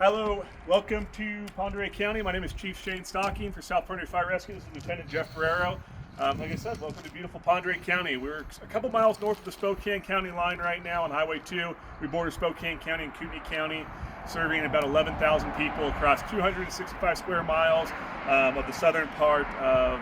Hello, welcome to Ponderay County. My name is Chief Shane Stocking for South Ponderay Fire Rescue. This is Lieutenant Jeff Ferrero. Like I said, welcome to beautiful Ponderay County. We're a couple miles north of the Spokane County line right now on Highway 2. We border Spokane County and Kootenai County, serving about 11,000 people across 265 square miles of the southern part of,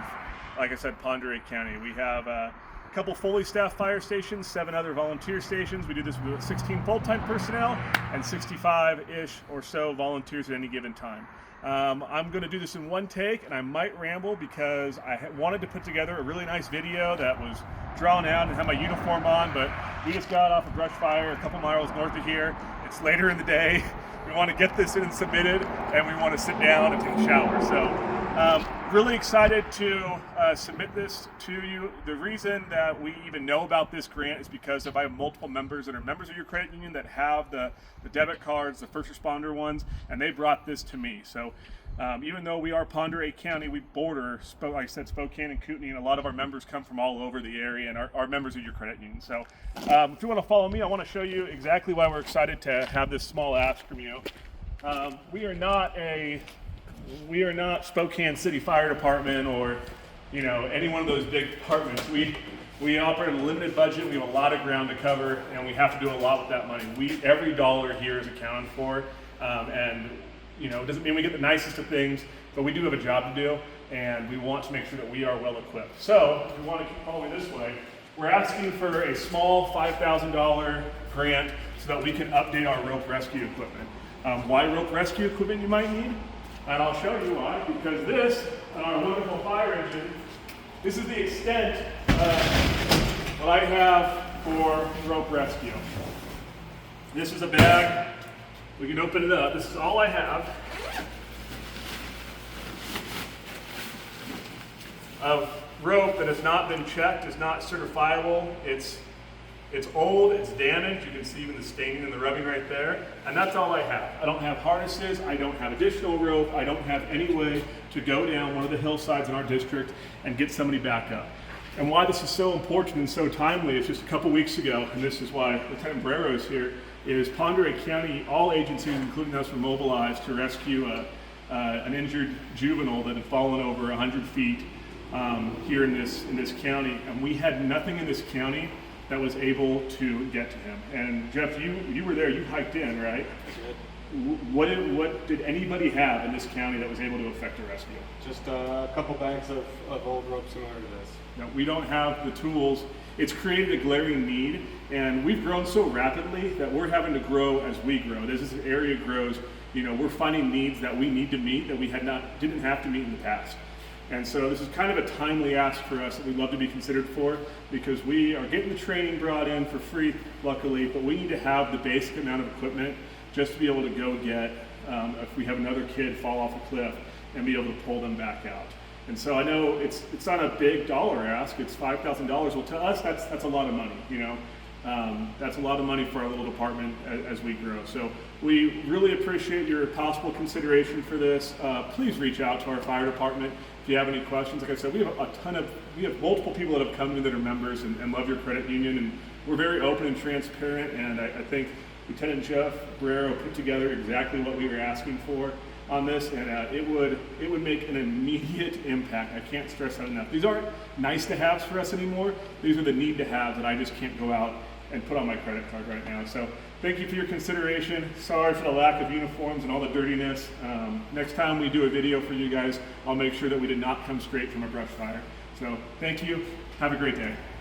like I said, Ponderay County. We have a couple fully staffed fire stations, 7 other volunteer stations. We do this with 16 full-time personnel and 65-ish or so volunteers at any given time. I'm going to do this in one take, and I might ramble because I wanted to put together a really nice video that was drawn out and had my uniform on, but we just got off a brush fire a couple miles north of here. It's later in the day. We want to get this in and submitted, and we want to sit down and take a shower. So really excited to submit this to you. The reason that we even know about this grant is because I have multiple members that are members of your credit union that have the debit cards, the first responder ones, and they brought this to me. So even though we are Ponderay County, we border, like I said, Spokane and Kootenai, and a lot of our members come from all over the area and are members of your credit union. So if you want to follow me, I want to show you exactly why we're excited to have this small ask from you. We are not Spokane City Fire Department or, you know, any one of those big departments. We operate a limited budget. We have a lot of ground to cover, and we have to do a lot with that money. Every dollar here is accounted for, and you know, it doesn't mean we get the nicest of things, but we do have a job to do, and we want to make sure that we are well equipped. So if you want to keep following this way, we're asking for a small $5,000 grant so that we can update our rope rescue equipment. Why rope rescue equipment you might need? And I'll show you why, because this, on our wonderful fire engine, this is the extent of what I have for rope rescue. This is a bag. We can open it up. This is all I have of rope that has not been checked, is not certifiable. It's old, it's damaged. You can see even the staining and the rubbing right there. And that's all I have. I don't have harnesses. I don't have additional rope. I don't have any way to go down one of the hillsides in our district and get somebody back up. And why this is so important and so timely is just a couple weeks ago, and this is why Lieutenant Ferrero is here, is Ponderay County, all agencies, including us, were mobilized to rescue an injured juvenile that had fallen over 100 feet here in this county. And we had nothing in this county that was able to get to him. And Jeff, you were there, you hiked in, right? I did. What did anybody have in this county that was able to effect a rescue? Just a couple bags of old rope similar to this. No, we don't have the tools. It's created a glaring need, and we've grown so rapidly that we're having to grow as we grow. As this area grows, you know, we're finding needs that we need to meet that we didn't have to meet in the past. And so this is kind of a timely ask for us that we'd love to be considered for, because we are getting the training brought in for free, luckily, but we need to have the basic amount of equipment just to be able to go get, if we have another kid fall off a cliff, and be able to pull them back out. And so I know it's not a big dollar ask, it's $5,000. Well, to us, that's a lot of money, you know. That's a lot of money for our little department as we grow. So we really appreciate your possible consideration for this. Please reach out to our fire department if you have any questions. Like I said, we have multiple people that have come in that are members and love your credit union, and we're very open and transparent, and I think Lieutenant Jeff Ferrero put together exactly what we were asking for on this, and it would make an immediate impact. I can't stress that enough. These aren't nice to haves for us anymore. These are the need to have that I just can't go out and put on my credit card right now. So thank you for your consideration. Sorry for the lack of uniforms and all the dirtiness. Next time we do a video for you guys, I'll make sure that we did not come straight from a brush fire. So thank you. Have a great day.